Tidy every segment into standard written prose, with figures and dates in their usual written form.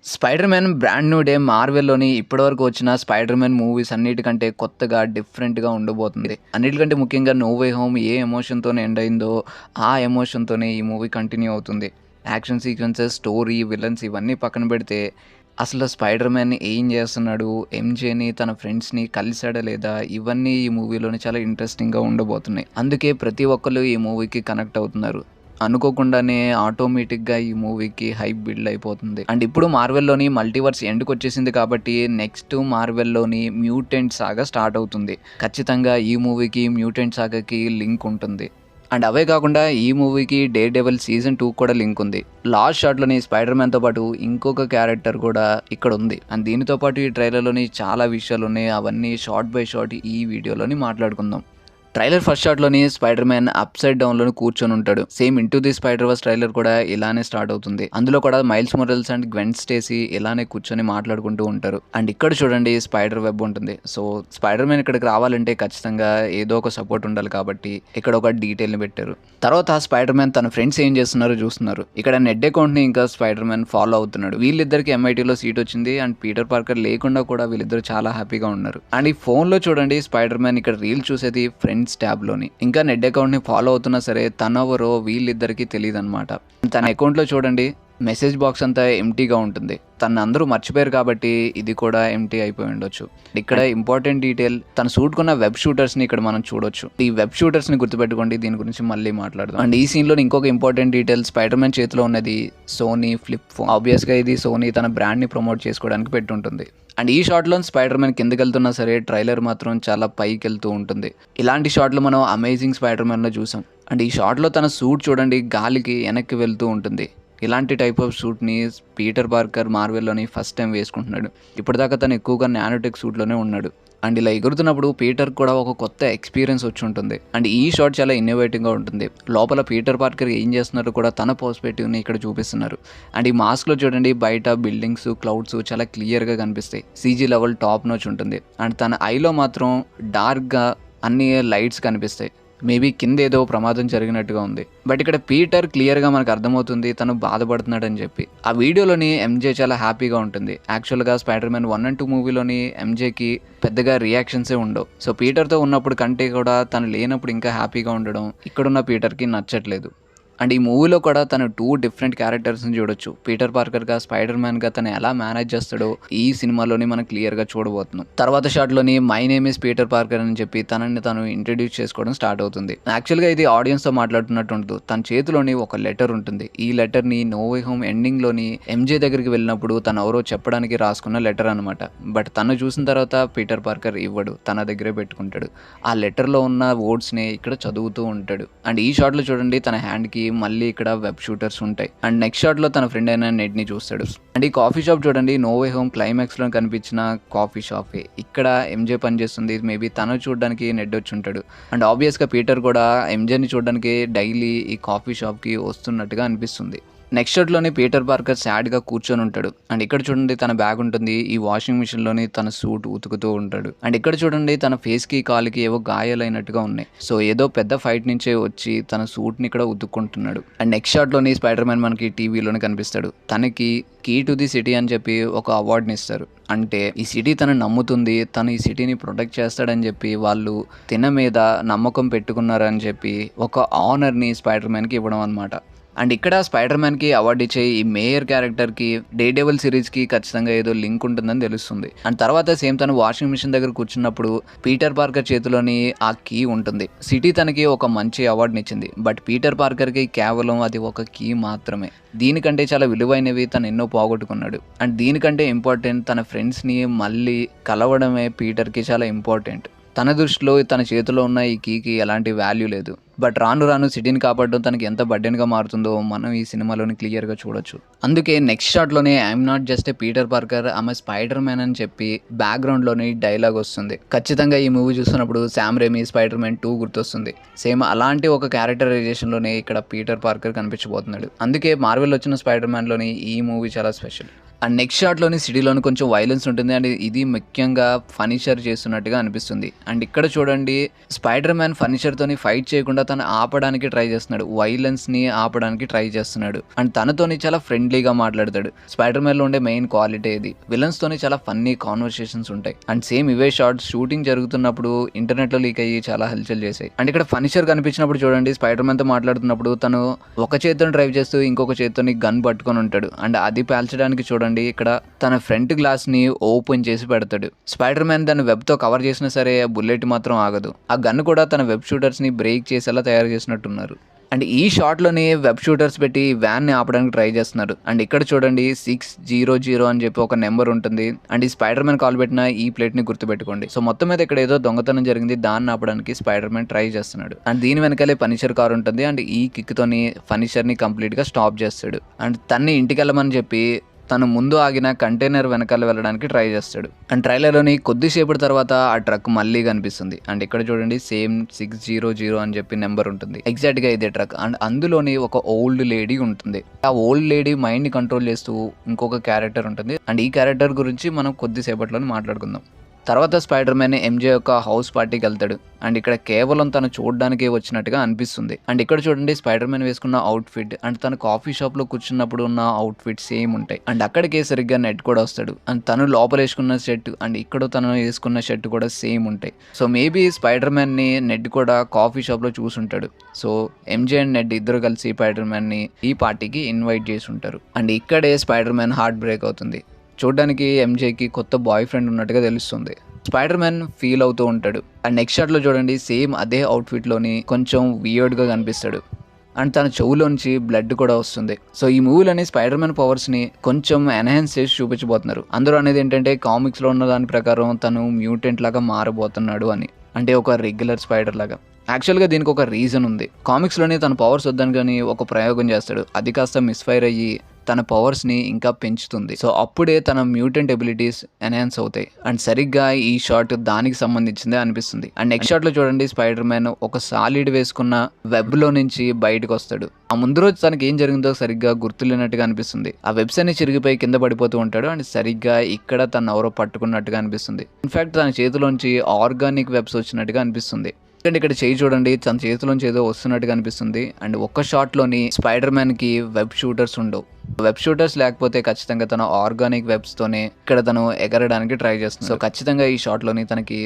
Spider Man brand new day మార్వెల్‌లోని ఇప్పటివరకు వచ్చిన స్పైడర్ మ్యాన్ మూవీస్ అన్నిటికంటే కొత్తగా, డిఫరెంట్‌గా ఉండబోతుంది. అన్నిటికంటే ముఖ్యంగా 'నో వే హోమ్' ఏ ఎమోషన్‌తోని ఎండ్ అయిందో, ఆ ఎమోషన్‌తోనే ఈ మూవీ కంటిన్యూ అవుతుంది. యాక్షన్ సీక్వెన్సెస్, స్టోరీ, విలన్స్ ఇవన్నీ పక్కన పెడితే అసలు స్పైడర్ మ్యాన్ ఏం చేస్తున్నాడు? ఎంజేని తన ఫ్రెండ్స్‌ని కలిసాడా లేదా? ఇవన్నీ ఈ మూవీలోని చాలా ఇంట్రెస్టింగ్‌గా ఉండబోతున్నాయి. అందుకే ప్రతి ఒక్కళ్ళు ఈ మూవీకి కనెక్ట్ అవుతున్నారు. అనుకోకుండానే ఆటోమేటిక్‌గా ఈ మూవీకి హైప్ బిల్డ్ అయిపోతుంది. అండ్ ఇప్పుడు మార్వెల్‌లోని మల్టీవర్స్ ఎండ్‌కొచ్చేసింది కాబట్టి నెక్స్ట్ మార్వెల్‌లోని మ్యూటెంట్ సాగా స్టార్ట్ అవుతుంది. ఖచ్చితంగా ఈ మూవీకి మ్యూటెంట్ సాగాకి లింక్ ఉంటుంది. అండ్ అవే కాకుండా ఈ మూవీకి డేర్ డెవిల్ సీజన్ 2 కూడా లింక్ ఉంది. లాస్ట్ షాట్‌లోని స్పైడర్ మ్యాన్‌తో పాటు ఇంకొక క్యారెక్టర్ కూడా ఇక్కడ ఉంది. అండ్ దీనితో పాటు ఈ ట్రైలర్‌లోని చాలా విషయాలున్నాయి. అవన్నీ షార్ట్ బై షార్ట్ ఈ వీడియోలోని మాట్లాడుకుందాం. ట్రైలర్ ఫస్ట్ షాట్‌లోని స్పైడర్ మ్యాన్ అప్‌సైడ్ డౌన్‌లోని కూర్చొని ఉంటాడు. Same 'into the Spider Verse' trailer కూడా ఇలానే స్టార్ట్ అవుతుంది. అందులో కూడా Miles Morales and Gwen Stacy ఇలానే కూర్చొని మాట్లాడుకుంటూ ఉంటారు. అండ్ ఇక్కడ చూడండి స్పైడర్ వెబ్ ఉంటుంది. సో స్పైడర్ మ్యాన్ ఇక్కడికి రావాలంటే ఖచ్చితంగా ఏదో ఒక సపోర్ట్ ఉండాలి కాబట్టి ఇక్కడ ఒక డీటెయిల్‌ని పెట్టారు. తర్వాత స్పైడర్ మ్యాన్ తన ఫ్రెండ్స్ ఏం చేస్తున్నారో చూస్తున్నారు. ఇక్కడ నెడ్ అకౌంట్‌ని ఇంకా స్పైడర్ మ్యాన్ ఫాలో అవుతున్నాడు. వీళ్ళిద్దరికి ఎంఐటీలో సీట్ వచ్చింది. అండ్ పీటర్ పార్కర్ లేకుండా కూడా వీళ్ళిద్దరు చాలా హ్యాపీగా ఉన్నారు. అండ్ ఈ ఫోన్‌లో చూడండి స్పైడర్ మ్యాన్ ఇక్కడ రీల్ చూసేది ఫ్రెండ్స్ ట్యాబ్‌లోని. ఇంకా నెడ్ అకౌంట్‌ని ఫాలో అవుతున్నా సరే తనెవరో వీళ్ళిద్దరికీ తెలీదనమాట. తన అకౌంట్‌లో చూడండి మెసేజ్ బాక్స్ అంతా ఎంప్టీగా ఉంటుంది. తనని అందరూ మర్చిపోయారు కాబట్టి ఇది కూడా ఎంప్టీ అయిపోయి ఉండొచ్చు. ఇక్కడ ఇంపార్టెంట్ డీటెయిల్ తను షూట్ కొన్న వెబ్ షూటర్స్‌ని ఇక్కడ మనం చూడొచ్చు. ఈ వెబ్ షూటర్స్‌ని గుర్తుపెట్టుకోండి. దీని గురించి మళ్ళీ మాట్లాడదాం. అండ్ ఈ సీన్‌లో ఇంకొక ఇంపార్టెంట్ డీటెయిల్ స్పైడర్ మ్యాన్ చేతిలో ఉన్నది సోనీ ఫ్లిప్ ఫోన్. ఆబ్వియస్‌గా ఇది సోనీ తన బ్రాండ్‌ని ప్రమోట్ చేసుకోవడానికి పెట్టుంటుంది. అండ్ ఈ షాట్లో స్పైడర్ మ్యాన్ కిందకెళ్తున్నా సరే ట్రైలర్ మాత్రం చాలా పైకెళ్తూ ఉంటుంది. ఇలాంటి షాట్లు మనం అమేజింగ్ స్పైడర్ మ్యాన్‌లో చూసాం. అండ్ ఈ షాట్లో తన సూట్ చూడండి గాలికి వెనక్కి వెళ్తూ ఉంటుంది. ఇలాంటి టైప్ ఆఫ్ సూట్‌ని పీటర్ పార్కర్ మార్వెల్‌లోని ఫస్ట్ టైం వేసుకుంటున్నాడు. ఇప్పటిదాకా తను ఎక్కువగా నానోటెక్ సూట్‌లోనే ఉన్నాడు. అండ్ ఇలా ఎగురుతున్నప్పుడు పీటర్ కూడా ఒక కొత్త ఎక్స్పీరియన్స్ వచ్చి ఉంటుంది. అండ్ ఈ షాట్ చాలా ఇన్నోవేటివ్‌గా ఉంటుంది. లోపల పీటర్ పార్కర్ ఏం చేస్తున్నారో కూడా తన పర్స్పెక్టివ్‌ని ఇక్కడ చూపిస్తున్నారు. అండ్ ఈ మాస్క్‌లో చూడండి బయట బిల్డింగ్స్, క్లౌడ్స్ చాలా క్లియర్‌గా కనిపిస్తాయి. సీజీ లెవెల్ టాప్ నాచ్ ఉంటుంది. అండ్ తన ఐలో మాత్రం డార్క్‌గా అన్ని లైట్స్ కనిపిస్తాయి. మేబీ కింద ఏదో ప్రమాదం జరిగినట్టుగా ఉంది. బట్ ఇక్కడ పీటర్ క్లియర్‌గా మనకు అర్థమవుతుంది తను బాధపడుతున్నాడని చెప్పి. ఆ వీడియోలోని ఎంజే చాలా హ్యాపీగా ఉంటుంది. యాక్చువల్‌గా స్పైడర్ మ్యాన్ 1 అండ్ 2 మూవీలోని ఎంజేకి పెద్దగా రియాక్షన్సే ఉండవు. సో పీటర్‌తో ఉన్నప్పుడు కంటే కూడా తను లేనప్పుడు ఇంకా హ్యాపీగా ఉండడం ఇక్కడున్న పీటర్‌కి నచ్చట్లేదు. అండ్ ఈ మూవీలో కూడా తను 2 డిఫరెంట్ క్యారెక్టర్స్‌ని చూడొచ్చు. పీటర్ పార్కర్‌గా, స్పైడర్ మ్యాన్‌గా తను ఎలా మేనేజ్ చేస్తాడో ఈ సినిమాలోని మనం క్లియర్‌గా చూడబోతున్నాం. తర్వాత షాట్‌లోని my name is Peter Parker అని చెప్పి తనని తను ఇంట్రడ్యూస్ చేసుకోవడం స్టార్ట్ అవుతుంది. యాక్చువల్‌గా ఇది ఆడియన్స్‌తో మాట్లాడుతున్నట్టు ఉండదు. తన చేతిలోని ఒక లెటర్ ఉంటుంది. ఈ లెటర్‌ని నో వే హోమ్ ఎండింగ్‌లోని ఎంజే దగ్గరికి వెళ్ళినప్పుడు తను ఎవరో చెప్పడానికి రాసుకున్న లెటర్ అనమాట. బట్ తను చూసిన తర్వాత పీటర్ పార్కర్ ఇవ్వడు. తన దగ్గరే పెట్టుకుంటాడు. ఆ లెటర్‌లో ఉన్న వర్డ్స్‌ని ఇక్కడ చదువుతూ ఉంటాడు. అండ్ ఈ షాట్‌లో చూడండి తన హ్యాండ్‌కి మళ్ళీ ఇక్కడ వెబ్ షూటర్స్ ఉంటాయి. అండ్ నెక్స్ట్ షాట్ లో తన ఫ్రెండ్ అయిన నెడ్ ని చూస్తాడు. అండ్ ఈ కాఫీ షాప్ చూడండి నో వే హోమ్ క్లైమాక్స్ లో కనిపించిన కాఫీ షాపే. ఇక్కడ ఎంజే పనిచేస్తుంది. మేబీ తను చూడడానికి నెడ్ వచ్చి ఉంటాడు. అండ్ ఆబ్వియస్ గా పీటర్ కూడా ఎంజేని చూడడానికి డైలీ ఈ కాఫీ షాప్ కి వస్తున్నట్టుగా అనిపిస్తుంది. నెక్స్ట్ షాట్లోని పీటర్ పార్కర్ సాడ్గా కూర్చొని ఉంటాడు. అండ్ ఇక్కడ చూడండి తన బ్యాగ్ ఉంటుంది. ఈ వాషింగ్ మిషన్లోని తన సూట్ ఉతుకుతూ ఉంటాడు. అండ్ ఇక్కడ చూడండి తన ఫేస్కి కాలుకి ఏవో గాయాలైనట్టుగా ఉన్నాయి. సో ఏదో పెద్ద ఫైట్ నుంచే వచ్చి తన సూట్ని ఇక్కడ ఉతుక్కుంటున్నాడు. అండ్ నెక్స్ట్ షాట్లోని స్పైడర్ మ్యాన్ మనకి టీవీలోనే కనిపిస్తాడు. తనకి కీ టు ది సిటీ అని చెప్పి ఒక అవార్డుని ఇస్తారు. అంటే ఈ సిటీ తను నమ్ముతుంది, తను ఈ సిటీని ప్రొటెక్ట్ చేస్తాడని చెప్పి వాళ్ళు తిన మీద నమ్మకం పెట్టుకున్నారని చెప్పి ఒక ఆనర్ని స్పైడర్ మ్యాన్కి ఇవ్వడం అనమాట. అండ్ ఇక్కడ స్పైడర్ మ్యాన్కి అవార్డు ఇచ్చే ఈ మేయర్ క్యారెక్టర్కి డేర్ డెవిల్ సిరీస్కి ఖచ్చితంగా ఏదో లింక్ ఉంటుందని తెలుస్తుంది. అండ్ తర్వాత సేమ్ తను వాషింగ్ మిషన్ దగ్గర కూర్చున్నప్పుడు పీటర్ పార్కర్ చేతిలోని ఆ కీ ఉంటుంది. సిటీ తనకి ఒక మంచి అవార్డుని ఇచ్చింది. బట్ పీటర్ పార్కర్కి కేవలం అది ఒక కీ మాత్రమే. దీనికంటే చాలా విలువైనవి తను ఎన్నో పోగొట్టుకున్నాడు. అండ్ దీనికంటే ఇంపార్టెంట్ తన ఫ్రెండ్స్ని మళ్ళీ కలవడమే పీటర్కి చాలా ఇంపార్టెంట్. తన దృష్టిలో తన చేతిలో ఉన్న ఈ కీకి ఎలాంటి వాల్యూ లేదు. బట్ రాను రాను సిటీని కాపాడడం తనకి ఎంత బర్డెన్గా మారుతుందో మనం ఈ సినిమాలోని క్లియర్గా చూడొచ్చు. అందుకే నెక్స్ట్ షాట్లోనే I'm not just a Peter Parker ఆమె స్పైడర్ మ్యాన్ అని చెప్పి బ్యాక్గ్రౌండ్లోని డైలాగ్ వస్తుంది. ఖచ్చితంగా ఈ మూవీ చూసినప్పుడు శామ్ రేమీ స్పైడర్ మ్యాన్ 2 గుర్తొస్తుంది. సేమ్ అలాంటి ఒక క్యారెక్టరైజేషన్లోనే ఇక్కడ పీటర్ పార్కర్ కనిపించబోతున్నాడు. అందుకే మార్వెల్ వచ్చిన స్పైడర్ మ్యాన్లోని ఈ మూవీ చాలా స్పెషల్. అండ్ నెక్స్ట్ షాట్‌లోని సిటీలోని కొంచెం వైలెన్స్ ఉంటుంది. అండ్ ఇది ముఖ్యంగా ఫర్నిచర్ చేస్తున్నట్టుగా అనిపిస్తుంది. అండ్ ఇక్కడ చూడండి స్పైడర్ మ్యాన్ ఫర్నిచర్‌తోని ఫైట్ చేయకుండా తను ఆపడానికి ట్రై చేస్తున్నాడు. వైలెన్స్‌ని ఆపడానికి ట్రై చేస్తున్నాడు. అండ్ తనతోని చాలా ఫ్రెండ్లీగా మాట్లాడతాడు. స్పైడర్ మ్యాన్‌లో ఉండే మెయిన్ క్వాలిటీ ఇది. విలన్స్‌తోని చాలా ఫన్నీ కాన్వర్సేషన్స్ ఉంటాయి. అండ్ సేమ్ ఇవే షాట్స్ షూటింగ్ జరుగుతున్నప్పుడు ఇంటర్నెట్‌లో లీక్ అయ్యి చాలా హల్చల్ చేశాయి. అండ్ ఇక్కడ ఫర్నిచర్ కనిపించినప్పుడు చూడండి స్పైడర్ మ్యాన్‌తో మాట్లాడుతున్నప్పుడు తను ఒక చేత్తోని డ్రైవ్ చేస్తూ ఇంకొక చేత్తోని గన్ పట్టుకొని ఉంటాడు. అండ్ అది పేల్చడానికి చూడండి ఇక్కడ తన ఫ్రంట్ గ్లాస్ ని ఓపెన్ చేసి పెడతాడు. స్పైడర్ మ్యాన్ దాన్ని వెబ్ తో కవర్ చేసినా సరే బుల్లెట్ మాత్రం ఆగదు. ఆ గన్ కూడా తన వెబ్ షూటర్స్ ని బ్రేక్ చేసేలా తయారు చేసినట్టున్నారు. అండ్ ఈ షాట్ లోని వెబ్ షూటర్స్ పెట్టి వ్యాన్ ని ఆపడానికి ట్రై చేస్తున్నారు. అండ్ ఇక్కడ చూడండి 600 అని చెప్పి ఒక నెంబర్ ఉంటుంది. అండ్ ఈ స్పైడర్ మ్యాన్ కాల్ పెట్టిన ఈ ప్లేట్ ని గుర్తుపెట్టుకోండి. సో మొత్తం మీద ఇక్కడ ఏదో దొంగతనం జరిగింది, దాన్ని ఆపడానికి స్పైడర్ మ్యాన్ ట్రై చేస్తున్నాడు. అండ్ దీని వెనకాలే ఫర్నిచర్ కార్ ఉంటుంది. అండ్ ఈ కిక్ తోని ఫర్నిచర్ ని కంప్లీట్ గా స్టాప్ చేస్తాడు. అండ్ తన్ని ఇంటికి వెళ్ళమని చెప్పి తను ముందు ఆగిన కంటైనర్ వెనకాల వెళ్ళడానికి ట్రై చేస్తాడు. అండ్ ట్రైలర్లోని కొద్దిసేపటి తర్వాత ఆ ట్రక్ మళ్ళీ కనిపిస్తుంది. అండ్ ఇక్కడ చూడండి సేమ్ 600 అని చెప్పి నెంబర్ ఉంటుంది. ఎగ్జాక్ట్ గా ఇదే ట్రక్. అండ్ అందులోని ఒక ఓల్డ్ లేడీ ఉంటుంది. ఆ ఓల్డ్ లేడీ మైండ్ ని కంట్రోల్ చేస్తూ ఇంకొక క్యారెక్టర్ ఉంటుంది. అండ్ ఈ క్యారెక్టర్ గురించి మనం కొద్దిసేపట్లోనే మాట్లాడుకుందాం. తర్వాత స్పైడర్ మ్యాన్ ఎంజే యొక్క హౌస్ పార్టీకి వెళ్తాడు. అండ్ ఇక్కడ కేవలం తను చూడడానికి వచ్చినట్టుగా అనిపిస్తుంది. అండ్ ఇక్కడ చూడండి స్పైడర్ మ్యాన్ వేసుకున్న అవుట్ ఫిట్ అండ్ తన కాఫీ షాప్ లో కూర్చున్నప్పుడు ఉన్న అవుట్ ఫిట్ సేమ్ ఉంటాయి. అండ్ అక్కడికే సరిగ్గా నెట్ కూడా వస్తాడు. అండ్ తను లోపల వేసుకున్న షర్ట్ అండ్ ఇక్కడ తను వేసుకున్న షర్ట్ కూడా సేమ్ ఉంటాయి. సో మేబీ స్పైడర్ మ్యాన్ ని నెట్ కూడా కాఫీ షాప్ లో చూసుంటాడు. సో ఎంజే అండ్ నెట్ ఇద్దరు కలిసి స్పైడర్ మ్యాన్ ని ఈ పార్టీకి ఇన్వైట్ చేసి ఉంటారు. అండ్ ఇక్కడే స్పైడర్ మ్యాన్ హార్ట్ బ్రేక్ అవుతుంది. చూడడానికి ఎంజేకి కొత్త బాయ్ ఫ్రెండ్ ఉన్నట్టుగా తెలుస్తుంది. స్పైడర్ మ్యాన్ ఫీల్ అవుతూ ఉంటాడు. అండ్ నెక్స్ట్ షాట్ లో చూడండి సేమ్ అదే అవుట్ ఫిట్ లోని కొంచెం వియర్డ్ గా కనిపిస్తాడు. అండ్ తన చెవులోంచి బ్లడ్ కూడా వస్తుంది. సో ఈ మూవీలోని స్పైడర్ మ్యాన్ పవర్స్ ని కొంచెం ఎన్హాన్స్ చేసి చూపించబోతున్నారు. అందరూ అనేది ఏంటంటే కామిక్స్ లో ఉన్న దాని ప్రకారం తను మ్యూటెంట్ లాగా మారబోతున్నాడు అని, అంటే ఒక రెగ్యులర్ స్పైడర్ లాగా. యాక్చువల్గా దీనికి ఒక రీజన్ ఉంది. కామిక్స్లోనే తన పవర్స్ వద్దని కానీ ఒక ప్రయోగం చేస్తాడు. అది కాస్త మిస్ఫైర్ అయ్యి తన పవర్స్ని ఇంకా పెంచుతుంది. సో అప్పుడే తన మ్యూటెంట్ ఎబిలిటీస్ ఎన్హాన్స్ అవుతాయి. అండ్ సరిగ్గా ఈ షాట్ దానికి సంబంధించిందే అనిపిస్తుంది. అండ్ నెక్స్ట్ షాట్లో చూడండి స్పైడర్ మ్యాన్ ఒక సాలిడ్ వేసుకున్న వెబ్లో నుంచి బయటకు వస్తాడు. ఆ ముందు రోజు తనకి ఏం జరిగిందో సరిగ్గా గుర్తులేనట్టుగా అనిపిస్తుంది. ఆ వెబ్స్ అన్ని చిరిగిపోయి కింద పడిపోతూ ఉంటాడు. అండ్ సరిగ్గా ఇక్కడ తను ఎవరో పట్టుకున్నట్టుగా అనిపిస్తుంది. ఇన్ఫాక్ట్ తన చేతిలోంచి ఆర్గానిక్ వెబ్స్ వచ్చినట్టుగా అనిపిస్తుంది. అండ్ ఇక్కడ చేయి చూడండి తన చేతిలోంచి ఏదో వస్తున్నట్టుగా అనిపిస్తుంది. అండ్ ఒక్క షాట్ లోని స్పైడర్ మ్యాన్ కి వెబ్ షూటర్స్ ఉండవు. వెబ్ షూటర్స్ లేకపోతే ఖచ్చితంగా తన ఆర్గానిక్ వెబ్స్ తోనే ఇక్కడ తను ఎగరడానికి ట్రై చేస్తుంది. సో ఖచ్చితంగా ఈ షాట్ లోని తనకి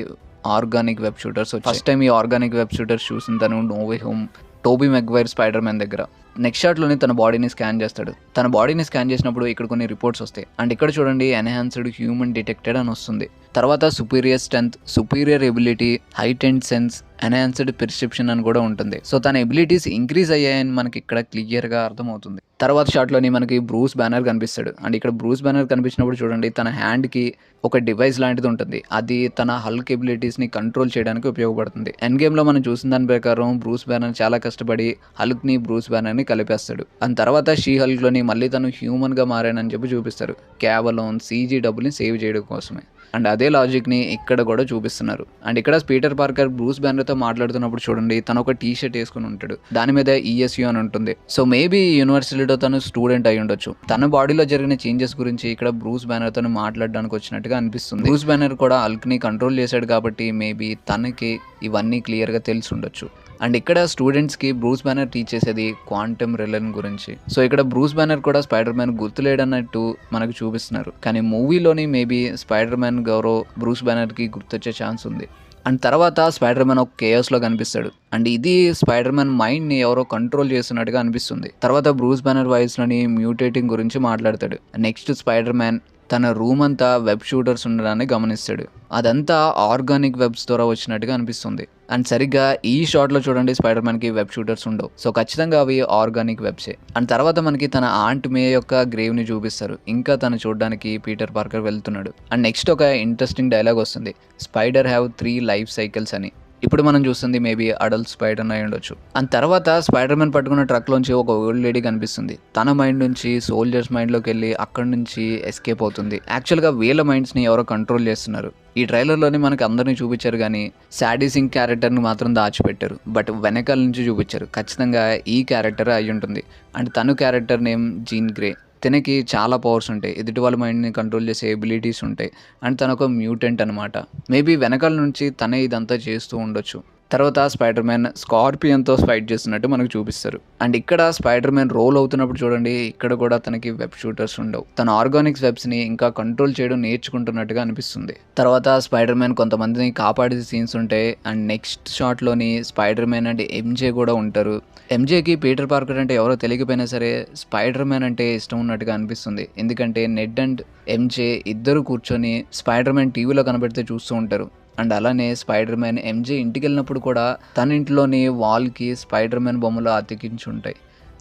organic web shooters first time ఈ ఆర్గానిక్ వెబ్ షూటర్స్ చూసిన తను no way home Tobey Maguire Spider Man దగ్గర. నెక్స్ట్ షాట్లోనే తన బాడీని స్కాన్ చేస్తాడు. తన బాడీని స్కాన్ చేసినప్పుడు ఇక్కడ కొన్ని రిపోర్ట్స్ వస్తాయి. అండ్ ఇక్కడ చూడండి ఎన్హాన్స్డ్ హ్యూమన్ డిటెక్టెడ్ అని వస్తుంది. తర్వాత superior strength, superior ability, height and sense, enhanced perception అని కూడా ఉంటుంది. సో తన ఎబిలిటీస్ ఇంక్రీజ్ అయ్యాయని మనకి ఇక్కడ క్లియర్గా అర్థమవుతుంది. తర్వాత షాట్లోని మనకి బ్రూస్ బ్యానర్ కనిపిస్తాడు. అండ్ ఇక్కడ బ్రూస్ బ్యానర్ కనిపించినప్పుడు చూడండి తన హ్యాండ్కి ఒక డివైస్ లాంటిది ఉంటుంది. అది తన హల్క్ ఎబిలిటీస్ని కంట్రోల్ చేయడానికి ఉపయోగపడుతుంది. ఎండ్ గేమ్లో మనం చూసిన దాని ప్రకారం బ్రూస్ బ్యానర్ చాలా కష్టపడి హల్క్ని బ్రూస్ బ్యానర్ని కలిపేస్తాడు. అండ్ తర్వాత షీ హల్క్లోని మళ్ళీ తను హ్యూమన్గా మారానని చెప్పి చూపిస్తారు. కేవలం CG డబ్బుల్ని సేవ్ చేయడం కోసమే. అండ్ అదే లాజిక్ని ఇక్కడ కూడా చూపిస్తున్నారు. అండ్ ఇక్కడ పీటర్ పార్కర్ బ్రూస్ బ్యానర్తో మాట్లాడుతున్నప్పుడు చూడండి తను ఒక టీ షర్ట్ వేసుకుని ఉంటాడు. దాని మీద ESU అని ఉంటుంది. సో మేబీ యూనివర్సిటీలో తను స్టూడెంట్ అయి ఉండొచ్చు. తన బాడీలో జరిగిన చేంజెస్ గురించి ఇక్కడ బ్రూస్ బ్యానర్తో మాట్లాడడానికి వచ్చినట్టుగా అనిపిస్తుంది. బ్రూస్ బ్యానర్ కూడా హల్క్ని కంట్రోల్ చేశాడు కాబట్టి మేబీ తనకి ఇవన్నీ క్లియర్గా తెలిసి ఉండొచ్చు. అండ్ ఇక్కడ స్టూడెంట్స్కి బ్రూస్ బ్యానర్ టీచ్ చేసేది క్వాంటమ్ రిలన్ గురించి. సో ఇక్కడ బ్రూస్ బ్యానర్ కూడా స్పైడర్ మ్యాన్ గుర్తులేడన్నట్టు మనకు చూపిస్తున్నారు. కానీ మూవీలోని మేబీ స్పైడర్ మ్యాన్ గౌరవ్ బ్రూస్ బ్యానర్కి గుర్తొచ్చే ఛాన్స్ ఉంది. అండ్ తర్వాత స్పైడర్ మ్యాన్ ఒక కేయాస్లో కనిపిస్తాడు. అండ్ ఇది స్పైడర్ మ్యాన్ మైండ్ని ఎవరో కంట్రోల్ చేస్తున్నట్టుగా అనిపిస్తుంది. తర్వాత బ్రూస్ బ్యానర్ వాయిస్లోని మ్యూటేటింగ్ గురించి మాట్లాడతాడు. నెక్స్ట్ స్పైడర్ మ్యాన్ తన రూమ్ అంతా వెబ్ షూటర్స్ ఉండడాన్ని గమనిస్తాడు. అదంతా ఆర్గానిక్ వెబ్స్ ద్వారా వచ్చినట్టుగా అనిపిస్తుంది. అండ్ సరిగ్గా ఈ షాట్లో చూడండి స్పైడర్ మ్యాన్కి వెబ్ షూటర్స్ ఉండవు. సో ఖచ్చితంగా అవి ఆర్గానిక్ వెబ్సే. అండ్ తర్వాత మనకి తన ఆంట్ మే యొక్క గ్రేవ్ని చూపిస్తారు. ఇంకా తను చూడడానికి పీటర్ పార్కర్ వెళ్తున్నాడు. అండ్ నెక్స్ట్ ఒక ఇంట్రెస్టింగ్ డైలాగ్ వస్తుంది, స్పైడర్ హ్యావ్ 3 లైఫ్ సైకిల్స్ అని. ఇప్పుడు మనం చూస్తుంది మేబీ అడల్ట్ స్పైడర్ అయి ఉండొచ్చు. అండ్ తర్వాత స్పైడర్ మ్యాన్ పట్టుకున్న ట్రక్లోంచి ఒక ఓల్డ్ లేడీ కనిపిస్తుంది. తన మైండ్ నుంచి సోల్జర్స్ మైండ్లోకి వెళ్ళి అక్కడి నుంచి ఎస్కేప్ అవుతుంది. యాక్చువల్గా వీళ్ళ మైండ్స్ని ఎవరో కంట్రోల్ చేస్తున్నారు. ఈ ట్రైలర్లోని మనకి అందరినీ చూపించారు కానీ శాడీ సింగ్ క్యారెక్టర్ని మాత్రం దాచిపెట్టారు. బట్ వెనకాల నుంచి చూపించారు. ఖచ్చితంగా ఈ క్యారెక్టర్ అయి ఉంటుంది. అండ్ తను క్యారెక్టర్ నేమ్ జీన్ గ్రే. తినకి చాలా పవర్స్ ఉంటాయి. ఎదుటి వాళ్ళ మైండ్‌ని కంట్రోల్ చేసే ఎబిలిటీస్ ఉంటాయి. అండ్ తనొక మ్యూటెంట్ అనమాట. మేబీ వెనకాల నుంచి తనే ఇదంతా చేస్తూ ఉండొచ్చు. తర్వాత స్పైడర్ మ్యాన్ స్కార్పియన్‌తో ఫైట్ చేస్తున్నట్టు మనకు చూపిస్తారు. అండ్ ఇక్కడ స్పైడర్ మ్యాన్ రోల్ అవుతున్నప్పుడు చూడండి, ఇక్కడ కూడా తనకి వెబ్ షూటర్స్ ఉండవు. తన ఆర్గానిక్స్ వెబ్స్‌ని ఇంకా కంట్రోల్ చేయడం నేర్చుకుంటున్నట్టుగా అనిపిస్తుంది. తర్వాత స్పైడర్ మ్యాన్ కొంతమందిని కాపాడే సీన్స్ ఉంటాయి. అండ్ నెక్స్ట్ షాట్‌లోని స్పైడర్ మ్యాన్ అండ్ ఎంజే కూడా ఉంటారు. ఎంజేకి పీటర్ పార్కర్ అంటే ఎవరో తెలియకపోయినా సరే స్పైడర్ మ్యాన్ అంటే ఇష్టం ఉన్నట్టుగా అనిపిస్తుంది. ఎందుకంటే నెడ్ అండ్ ఎంజే ఇద్దరు కూర్చొని స్పైడర్ మ్యాన్ టీవీలో కనబడితే చూస్తూ ఉంటారు. అండ్ అలానే స్పైడర్ మ్యాన్ ఎంజే ఇంటికెళ్ళినప్పుడు కూడా తన ఇంట్లోని వాల్‌కి స్పైడర్ మ్యాన్ బొమ్మలు అతికించుంటాయి.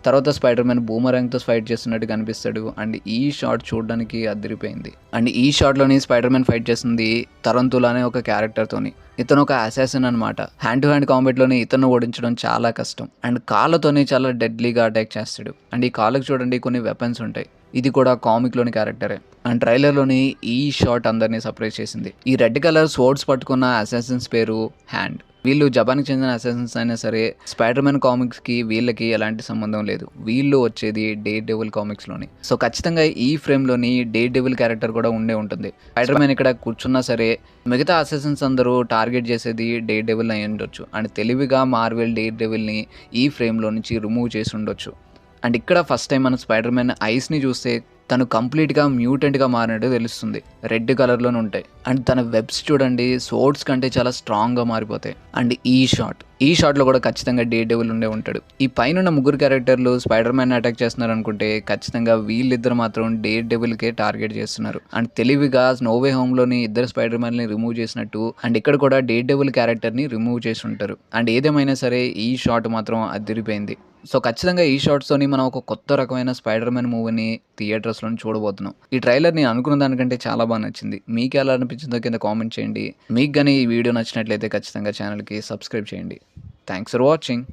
తర్వాత స్పైడర్ మ్యాన్ బూమరాంగ్‌తో ఫైట్ చేస్తున్నట్టు కనిపిస్తాడు. అండ్ ఈ షాట్ చూడడానికి అదిరిపోయింది. అండ్ ఈ షాట్‌లోని స్పైడర్ మ్యాన్ ఫైట్ చేస్తుంది తరంతులా అనే ఒక క్యారెక్టర్‌తోని. ఇతను ఒక అసాసిన్ అనమాట. హ్యాండ్ టు హ్యాండ్ కాంబాట్‌లోని ఇతన్ని ఓడించడం చాలా కష్టం. అండ్ కాళ్ళతోని చాలా డెడ్లీగా అటాక్ చేస్తాడు. అండ్ ఈ కాళ్ళకి చూడండి కొన్ని వెపన్స్ ఉంటాయి. ఇది కూడా కామిక్‌లోని క్యారెక్టరే. అండ్ ట్రైలర్‌లోని ఈ షాట్ అందరిని సర్ప్రైజ్ చేసింది. ఈ రెడ్ కలర్ స్వోర్డ్స్ పట్టుకున్న అసాసిన్స్ పేరు హ్యాండ్. వీళ్ళు జపాన్‌కి చెందిన అసాసిన్స్ అయినా సరే స్పైడర్ మ్యాన్ కామిక్స్‌కి వీళ్ళకి ఎలాంటి సంబంధం లేదు. వీళ్ళు వచ్చేది డేర్ డెవిల్ కామిక్స్‌లోని. సో ఖచ్చితంగా ఈ ఫ్రేమ్‌లోని డేర్ డెవిల్ క్యారెక్టర్ కూడా ఉండే ఉంటుంది. స్పైడర్ మ్యాన్ ఇక్కడ కూర్చున్నా సరే మిగతా అసాసిన్స్ అందరూ టార్గెట్ చేసేది డేర్ డెవిల్ అయి ఉండొచ్చు. అండ్ తెలివిగా మార్వెల్ డేర్ డెవిల్‌ని ఈ ఫ్రేమ్‌లో నుంచి రిమూవ్ చేసి ఉండొచ్చు. అండ్ ఇక్కడ ఫస్ట్ టైం మనం స్పైడర్ మ్యాన్ ఐస్‌ని చూస్తే తను కంప్లీట్‌గా మ్యూటెంట్‌గా మారినట్టు తెలుస్తుంది. రెడ్ కలర్‌లోనే ఉంటాయి. అండ్ తన వెబ్స్ చూడండి స్వోర్డ్స్ కంటే చాలా స్ట్రాంగ్‌గా మారిపోతాయి. అండ్ ఈ షాట్‌లో కూడా ఖచ్చితంగా డేర్ డెవిల్ ఉండే ఉంటాడు. ఈ పైనున్న ముగ్గురు క్యారెక్టర్లు స్పైడర్ మ్యాన్‌ని అటాక్ చేస్తున్నారు అనుకుంటే ఖచ్చితంగా వీళ్ళిద్దరు మాత్రం డేర్ డెవిల్‌కే టార్గెట్ చేస్తున్నారు. అండ్ తెలివిగా నో వే హోమ్‌లోని ఇద్దరు స్పైడర్ మ్యాన్‌ని రిమూవ్ చేసినట్టు అండ్ ఇక్కడ కూడా డేర్ డెవిల్ క్యారెక్టర్‌ని రిమూవ్ చేసి ఉంటారు. అండ్ ఏదేమైనా సరే ఈ షాట్ మాత్రం అదిరిపోయింది. సో ఖచ్చితంగా ఈ షాట్స్తోని మనం ఒక కొత్త రకమైన స్పైడర్ మ్యాన్ మూవీని థియేటర్స్‌లోని చూడబోతున్నాం. ఈ ట్రైలర్ నేను అనుకున్న దానికంటే చాలా బాగా నచ్చింది. మీకు ఎలా అనిపించిందో కింద కామెంట్ చేయండి. మీకు గాని ఈ వీడియో నచ్చినట్లయితే ఖచ్చితంగా ఛానల్‌కి సబ్స్క్రైబ్ చేయండి. Thanks for watching.